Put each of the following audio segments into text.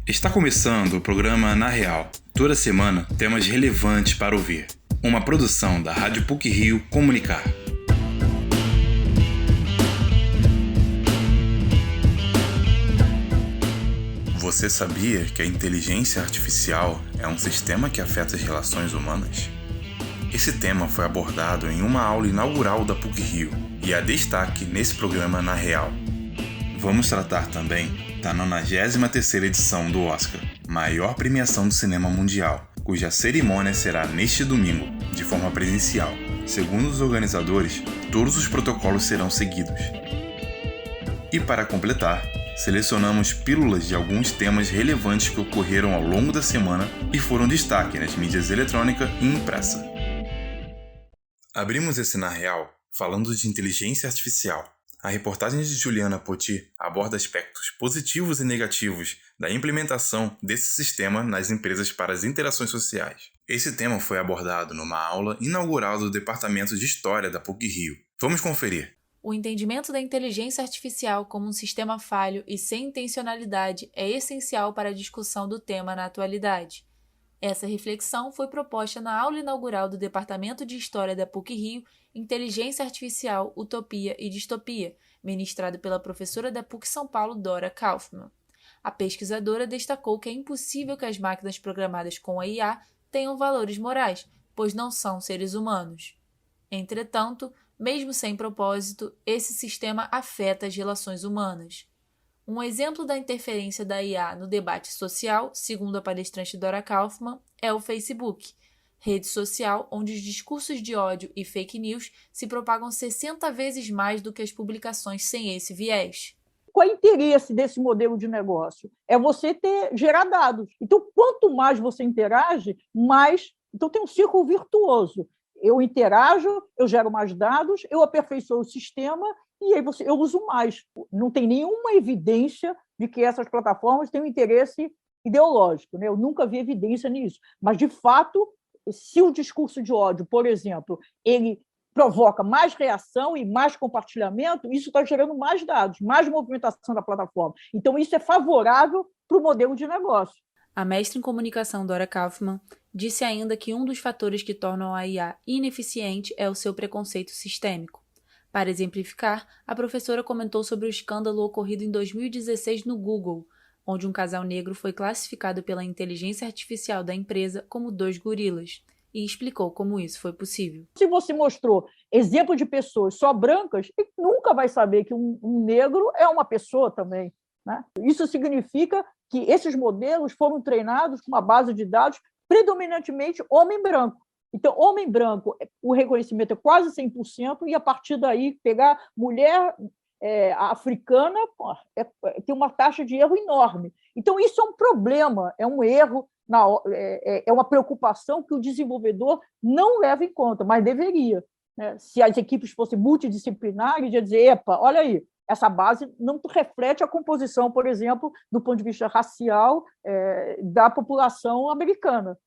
Está começando o programa Na Real. Toda semana, temas relevantes para ouvir. Uma produção da Rádio PUC-Rio Comunicar. Você sabia que a inteligência artificial é um sistema que afeta as relações humanas? Esse tema foi abordado em uma aula inaugural da PUC-Rio e é destaque nesse programa Na Real. Vamos tratar também da 93ª edição do Oscar, maior premiação do cinema mundial, cuja cerimônia será neste domingo, de forma presencial. Segundo os organizadores, todos os protocolos serão seguidos. E para completar, selecionamos pílulas de alguns temas relevantes que ocorreram ao longo da semana e foram destaque nas mídias eletrônica e impressa. Abrimos esse Na Real falando de inteligência artificial. A reportagem de Juliana Poti aborda aspectos positivos e negativos da implementação desse sistema nas empresas para as interações sociais. Esse tema foi abordado numa aula inaugural do Departamento de História da PUC-Rio. Vamos conferir. O entendimento da inteligência artificial como um sistema falho e sem intencionalidade é essencial para a discussão do tema na atualidade. Essa reflexão foi proposta na aula inaugural do Departamento de História da PUC-Rio, Inteligência Artificial, Utopia e Distopia, ministrado pela professora da PUC São Paulo, Dora Kaufmann. A pesquisadora destacou que é impossível que as máquinas programadas com a IA tenham valores morais, pois não são seres humanos. Entretanto, mesmo sem propósito, esse sistema afeta as relações humanas. Um exemplo da interferência da IA no debate social, segundo a palestrante Dora Kaufmann, é o Facebook, rede social onde os discursos de ódio e fake news se propagam 60 vezes mais do que as publicações sem esse viés. Qual é o interesse desse modelo de negócio? É você gerar dados. Então, quanto mais você interage, mais... Então, tem um círculo virtuoso. Eu interajo, eu gero mais dados, eu aperfeiçoo o sistema e aí eu uso mais. Não tem nenhuma evidência de que essas plataformas têm um interesse ideológico, né? Eu nunca vi evidência nisso. Mas, de fato, se o discurso de ódio, por exemplo, ele provoca mais reação e mais compartilhamento, isso está gerando mais dados, mais movimentação da plataforma. Então, isso é favorável para o modelo de negócio. A mestra em comunicação Dora Kaufmann disse ainda que um dos fatores que tornam a IA ineficiente é o seu preconceito sistêmico. Para exemplificar, a professora comentou sobre o escândalo ocorrido em 2016 no Google, onde um casal negro foi classificado pela inteligência artificial da empresa como 2 gorilas, e explicou como isso foi possível. Se você mostrou exemplo de pessoas só brancas, ele nunca vai saber que um negro é uma pessoa também, né? Isso significa que esses modelos foram treinados com uma base de dados predominantemente homem branco. Então, homem branco, o reconhecimento é quase 100%, e a partir daí, pegar mulher africana, tem uma taxa de erro enorme. Então, isso é um problema, é um erro, é uma preocupação que o desenvolvedor não leva em conta, mas deveria, né? Se as equipes fossem multidisciplinares, ia dizer, epa, olha aí, essa base não reflete a composição, por exemplo, do ponto de vista racial da população americana.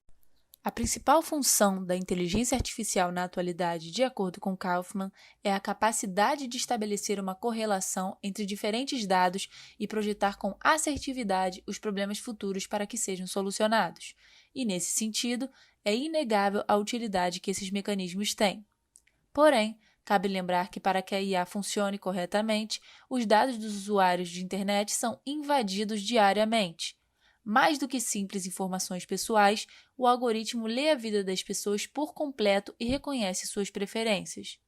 A principal função da inteligência artificial na atualidade, de acordo com Kaufmann, é a capacidade de estabelecer uma correlação entre diferentes dados e projetar com assertividade os problemas futuros para que sejam solucionados. E, nesse sentido, é inegável a utilidade que esses mecanismos têm. Porém, cabe lembrar que para que a IA funcione corretamente, os dados dos usuários de internet são invadidos diariamente. Mais do que simples informações pessoais, o algoritmo lê a vida das pessoas por completo e reconhece suas preferências.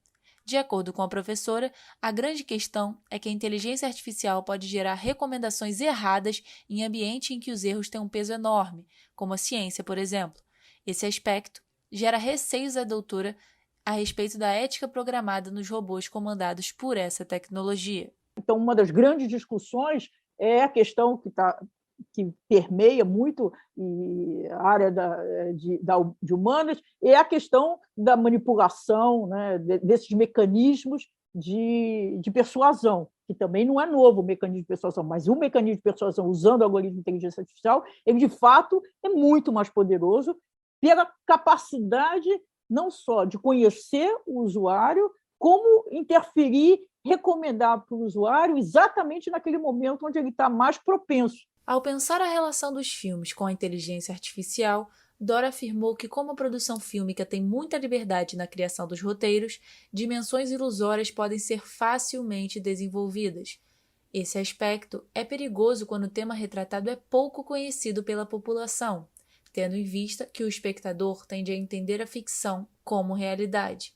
De acordo com a professora, a grande questão é que a inteligência artificial pode gerar recomendações erradas em ambiente em que os erros têm um peso enorme, como a ciência, por exemplo. Esse aspecto gera receios à doutora a respeito da ética programada nos robôs comandados por essa tecnologia. Então, uma das grandes discussões é a questão que permeia muito a área de humanas, é a questão da manipulação, né, desses mecanismos de persuasão, que também não é novo o mecanismo de persuasão, mas o mecanismo de persuasão usando o algoritmo de inteligência artificial, ele, de fato, é muito mais poderoso pela capacidade não só de conhecer o usuário, como interferir, recomendar para o usuário exatamente naquele momento onde ele está mais propenso. Ao pensar a relação dos filmes com a inteligência artificial, Dora afirmou que, como a produção fílmica tem muita liberdade na criação dos roteiros, dimensões ilusórias podem ser facilmente desenvolvidas. Esse aspecto é perigoso quando o tema retratado é pouco conhecido pela população, tendo em vista que o espectador tende a entender a ficção como realidade.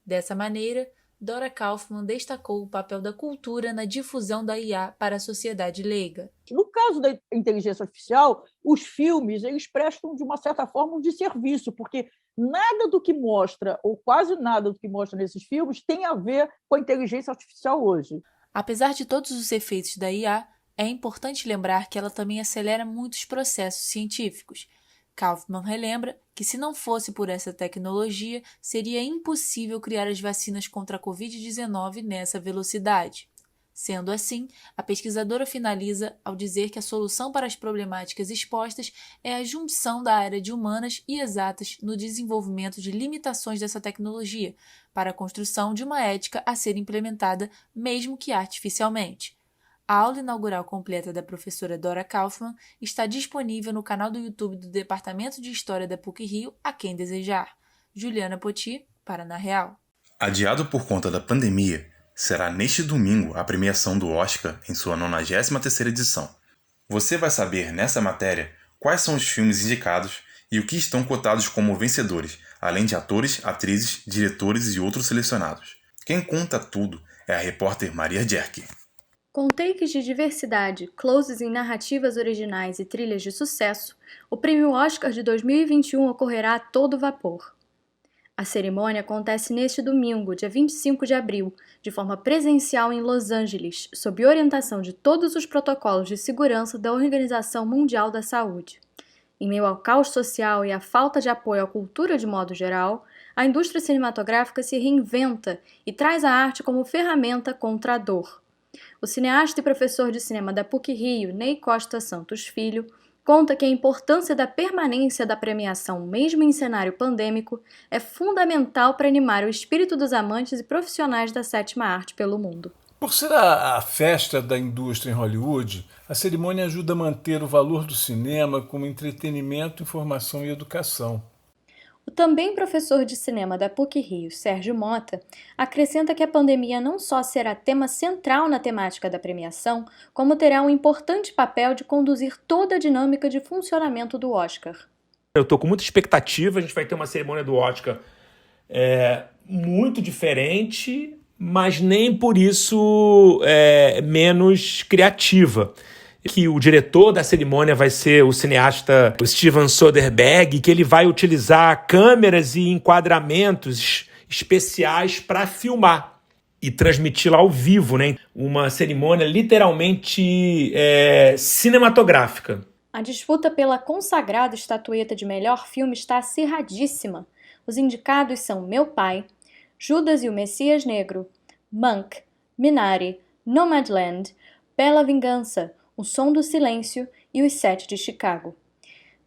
Dessa maneira, Dora Kaufman destacou o papel da cultura na difusão da IA para a sociedade leiga. No caso da inteligência artificial, os filmes eles prestam, de uma certa forma, um desserviço, porque nada do que mostra, ou quase nada do que mostra nesses filmes, tem a ver com a inteligência artificial hoje. Apesar de todos os efeitos da IA, é importante lembrar que ela também acelera muitos processos científicos. Kaufman relembra que, se não fosse por essa tecnologia, seria impossível criar as vacinas contra a Covid-19 nessa velocidade. Sendo assim, a pesquisadora finaliza ao dizer que a solução para as problemáticas expostas é a junção da área de humanas e exatas no desenvolvimento de limitações dessa tecnologia, para a construção de uma ética a ser implementada, mesmo que artificialmente. A aula inaugural completa da professora Dora Kaufman está disponível no canal do YouTube do Departamento de História da PUC-Rio, a quem desejar. Juliana Poti, para Na Real. Adiado por conta da pandemia, será neste domingo a premiação do Oscar em sua 93ª edição. Você vai saber nessa matéria quais são os filmes indicados e o que estão cotados como vencedores, além de atores, atrizes, diretores e outros selecionados. Quem conta tudo é a repórter Maria Jerk. Com takes de diversidade, closes em narrativas originais e trilhas de sucesso, o Prêmio Oscar de 2021 ocorrerá a todo vapor. A cerimônia acontece neste domingo, dia 25 de abril, de forma presencial em Los Angeles, sob orientação de todos os protocolos de segurança da Organização Mundial da Saúde. Em meio ao caos social e à falta de apoio à cultura de modo geral, a indústria cinematográfica se reinventa e traz a arte como ferramenta contra a dor. O cineasta e professor de cinema da PUC-Rio, Ney Costa Santos Filho, conta que a importância da permanência da premiação, mesmo em cenário pandêmico, é fundamental para animar o espírito dos amantes e profissionais da sétima arte pelo mundo. Por ser a festa da indústria em Hollywood, a cerimônia ajuda a manter o valor do cinema como entretenimento, informação e educação. O também professor de cinema da PUC-Rio, Sérgio Mota, acrescenta que a pandemia não só será tema central na temática da premiação, como terá um importante papel de conduzir toda a dinâmica de funcionamento do Oscar. Eu estou com muita expectativa, a gente vai ter uma cerimônia do Oscar muito diferente, mas nem por isso menos criativa. Que o diretor da cerimônia vai ser o cineasta Steven Soderbergh, que ele vai utilizar câmeras e enquadramentos especiais para filmar e transmiti-la ao vivo, né? Uma cerimônia literalmente cinematográfica. A disputa pela consagrada estatueta de melhor filme está acirradíssima. Os indicados são Meu Pai, Judas e o Messias Negro, Mank, Minari, Nomadland, Bela Vingança, O Som do Silêncio e Os Sete de Chicago.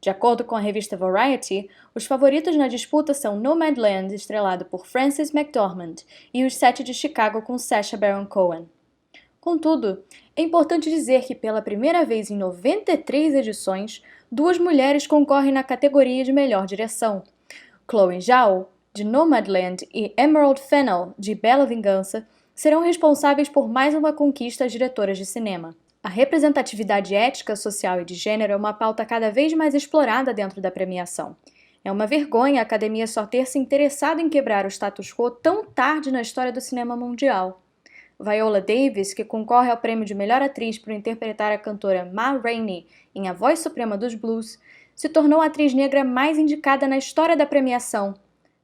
De acordo com a revista Variety, os favoritos na disputa são Nomadland, estrelado por Frances McDormand, e Os Sete de Chicago, com Sacha Baron Cohen. Contudo, é importante dizer que pela primeira vez em 93 edições, 2 mulheres concorrem na categoria de melhor direção. Chloe Zhao, de Nomadland, e Emerald Fennell, de Bela Vingança, serão responsáveis por mais uma conquista às diretoras de cinema. A representatividade ética, social e de gênero é uma pauta cada vez mais explorada dentro da premiação. É uma vergonha a academia só ter se interessado em quebrar o status quo tão tarde na história do cinema mundial. Viola Davis, que concorre ao prêmio de melhor atriz por interpretar a cantora Ma Rainey em A Voz Suprema dos Blues, se tornou a atriz negra mais indicada na história da premiação,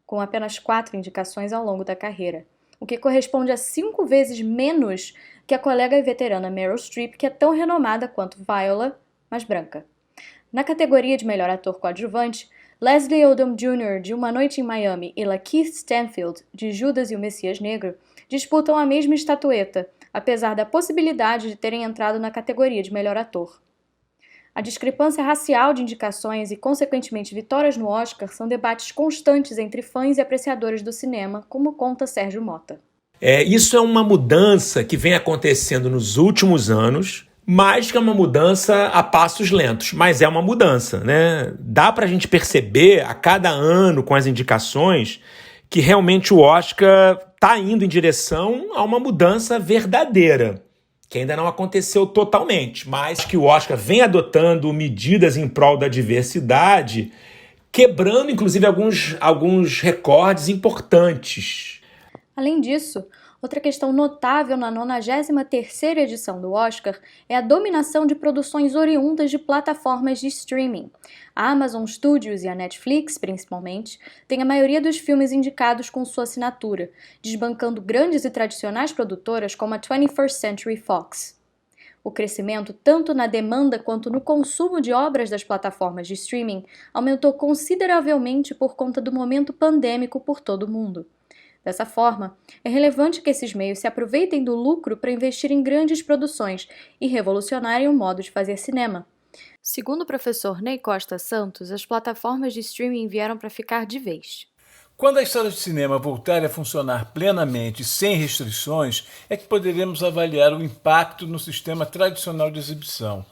com apenas 4 indicações ao longo da carreira, o que corresponde a 5 vezes menos que a colega e veterana Meryl Streep, que é tão renomada quanto Viola, mas branca. Na categoria de melhor ator coadjuvante, Leslie Odom Jr., de Uma Noite em Miami, e Lakeith Stanfield, de Judas e o Messias Negro, disputam a mesma estatueta, apesar da possibilidade de terem entrado na categoria de melhor ator. A discrepância racial de indicações e, consequentemente, vitórias no Oscar são debates constantes entre fãs e apreciadores do cinema, como conta Sérgio Mota. Isso é uma mudança que vem acontecendo nos últimos anos, mas que é uma mudança a passos lentos, mas é uma mudança, né? Dá pra gente perceber a cada ano com as indicações que realmente o Oscar está indo em direção a uma mudança verdadeira, que ainda não aconteceu totalmente, mas que o Oscar vem adotando medidas em prol da diversidade, quebrando inclusive alguns recordes importantes. Além disso, outra questão notável na 93ª edição do Oscar é a dominação de produções oriundas de plataformas de streaming. A Amazon Studios e a Netflix, principalmente, têm a maioria dos filmes indicados com sua assinatura, desbancando grandes e tradicionais produtoras como a 21st Century Fox. O crescimento, tanto na demanda quanto no consumo de obras das plataformas de streaming, aumentou consideravelmente por conta do momento pandêmico por todo o mundo. Dessa forma, é relevante que esses meios se aproveitem do lucro para investir em grandes produções e revolucionarem o modo de fazer cinema. Segundo o professor Ney Costa Santos, as plataformas de streaming vieram para ficar de vez. Quando as salas de cinema voltarem a funcionar plenamente, sem restrições, é que poderemos avaliar o impacto no sistema tradicional de exibição.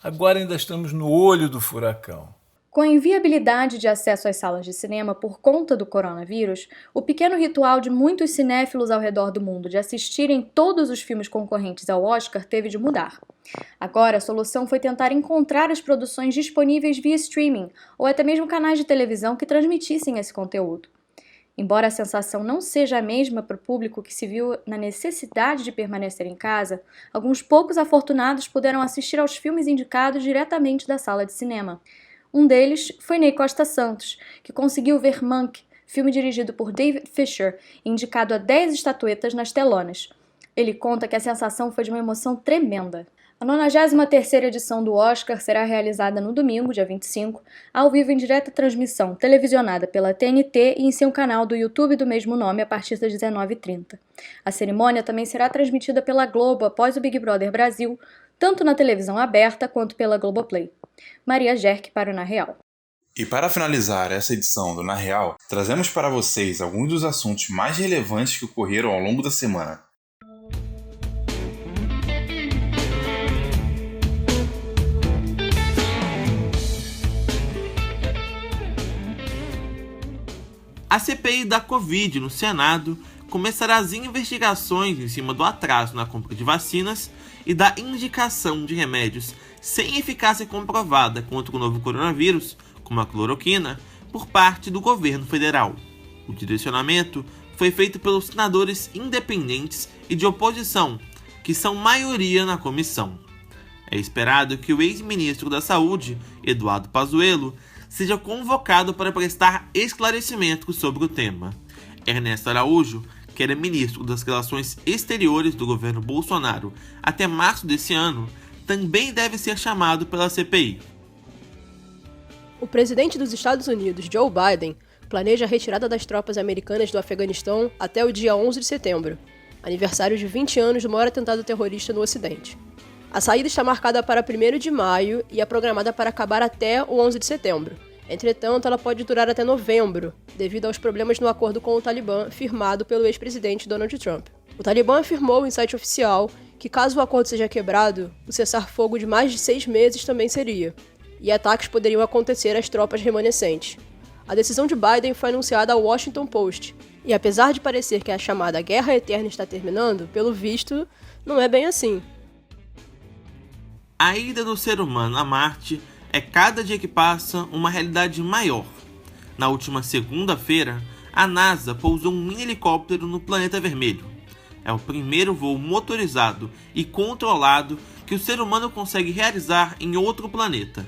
Agora ainda estamos no olho do furacão. Com a inviabilidade de acesso às salas de cinema por conta do coronavírus, o pequeno ritual de muitos cinéfilos ao redor do mundo de assistirem todos os filmes concorrentes ao Oscar teve de mudar. Agora, a solução foi tentar encontrar as produções disponíveis via streaming ou até mesmo canais de televisão que transmitissem esse conteúdo. Embora a sensação não seja a mesma para o público que se viu na necessidade de permanecer em casa, alguns poucos afortunados puderam assistir aos filmes indicados diretamente da sala de cinema. Um deles foi Ney Costa Santos, que conseguiu ver Mank, filme dirigido por David Fincher, indicado a 10 estatuetas nas telonas. Ele conta que a sensação foi de uma emoção tremenda. A 93ª edição do Oscar será realizada no domingo, dia 25, ao vivo em direta transmissão televisionada pela TNT e em seu canal do YouTube do mesmo nome a partir das 19h30. A cerimônia também será transmitida pela Globo após o Big Brother Brasil, tanto na televisão aberta quanto pela Globoplay. Maria Gerck para o Na Real. E para finalizar essa edição do Na Real, trazemos para vocês alguns dos assuntos mais relevantes que ocorreram ao longo da semana. A CPI da Covid no Senado começará as investigações em cima do atraso na compra de vacinas e da indicação de remédios sem eficácia comprovada contra o novo coronavírus, como a cloroquina, por parte do governo federal. O direcionamento foi feito pelos senadores independentes e de oposição, que são maioria na comissão. É esperado que o ex-ministro da Saúde, Eduardo Pazuello, seja convocado para prestar esclarecimentos sobre o tema. Ernesto Araújo, que era ministro das Relações Exteriores do governo Bolsonaro até março desse ano, também deve ser chamado pela CPI. O presidente dos Estados Unidos, Joe Biden, planeja a retirada das tropas americanas do Afeganistão até o dia 11 de setembro, aniversário de 20 anos do maior atentado terrorista no Ocidente. A saída está marcada para 1º de maio e é programada para acabar até o 11 de setembro. Entretanto, ela pode durar até novembro, devido aos problemas no acordo com o Talibã firmado pelo ex-presidente Donald Trump. O Talibã afirmou em site oficial que, caso o acordo seja quebrado, o cessar-fogo de mais de 6 meses também seria, e ataques poderiam acontecer às tropas remanescentes. A decisão de Biden foi anunciada ao Washington Post, e apesar de parecer que a chamada Guerra Eterna está terminando, pelo visto, não é bem assim. A ida do ser humano a Marte é cada dia que passa uma realidade maior. Na última segunda-feira, a NASA pousou um mini-helicóptero no planeta vermelho. É o primeiro voo motorizado e controlado que o ser humano consegue realizar em outro planeta.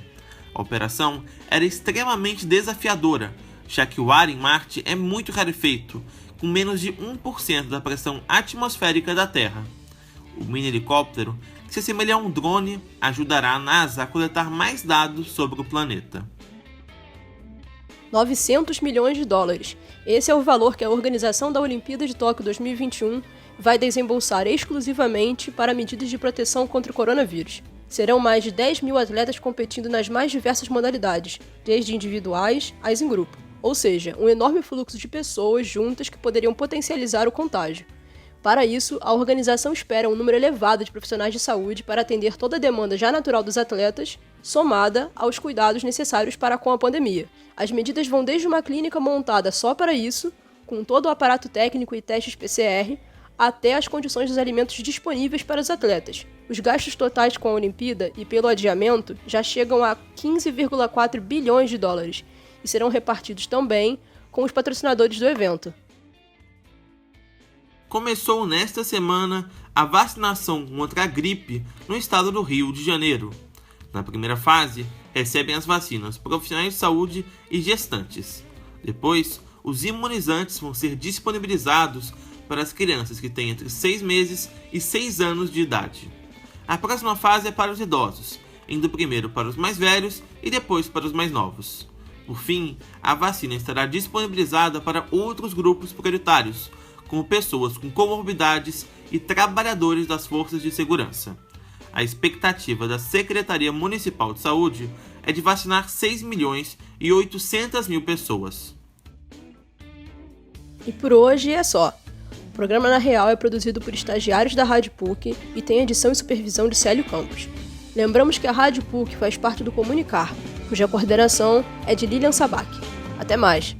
A operação era extremamente desafiadora, já que o ar em Marte é muito rarefeito, com menos de 1% da pressão atmosférica da Terra. O mini-helicóptero, que se assemelha a um drone, ajudará a NASA a coletar mais dados sobre o planeta. 900 milhões de dólares. Esse é o valor que a organização da Olimpíada de Tóquio 2021 vai desembolsar exclusivamente para medidas de proteção contra o coronavírus. Serão mais de 10 mil atletas competindo nas mais diversas modalidades, desde individuais às em grupo. Ou seja, um enorme fluxo de pessoas juntas que poderiam potencializar o contágio. Para isso, a organização espera um número elevado de profissionais de saúde para atender toda a demanda já natural dos atletas, somada aos cuidados necessários para com a pandemia. As medidas vão desde uma clínica montada só para isso, com todo o aparato técnico e testes PCR, até as condições dos alimentos disponíveis para os atletas. Os gastos totais com a Olimpíada e pelo adiamento já chegam a 15,4 bilhões de dólares e serão repartidos também com os patrocinadores do evento. Começou nesta semana a vacinação contra a gripe no estado do Rio de Janeiro. Na primeira fase, recebem as vacinas profissionais de saúde e gestantes. Depois, os imunizantes vão ser disponibilizados para as crianças que têm entre 6 meses e 6 anos de idade. A próxima fase é para os idosos, indo primeiro para os mais velhos e depois para os mais novos. Por fim, a vacina estará disponibilizada para outros grupos prioritários, como pessoas com comorbidades e trabalhadores das forças de segurança. A expectativa da Secretaria Municipal de Saúde é de vacinar 6.800.000 pessoas. E por hoje é só. O programa Na Real é produzido por estagiários da Rádio PUC e tem edição e supervisão de Célio Campos. Lembramos que a Rádio PUC faz parte do Comunicar, cuja coordenação é de Lilian Sabac. Até mais!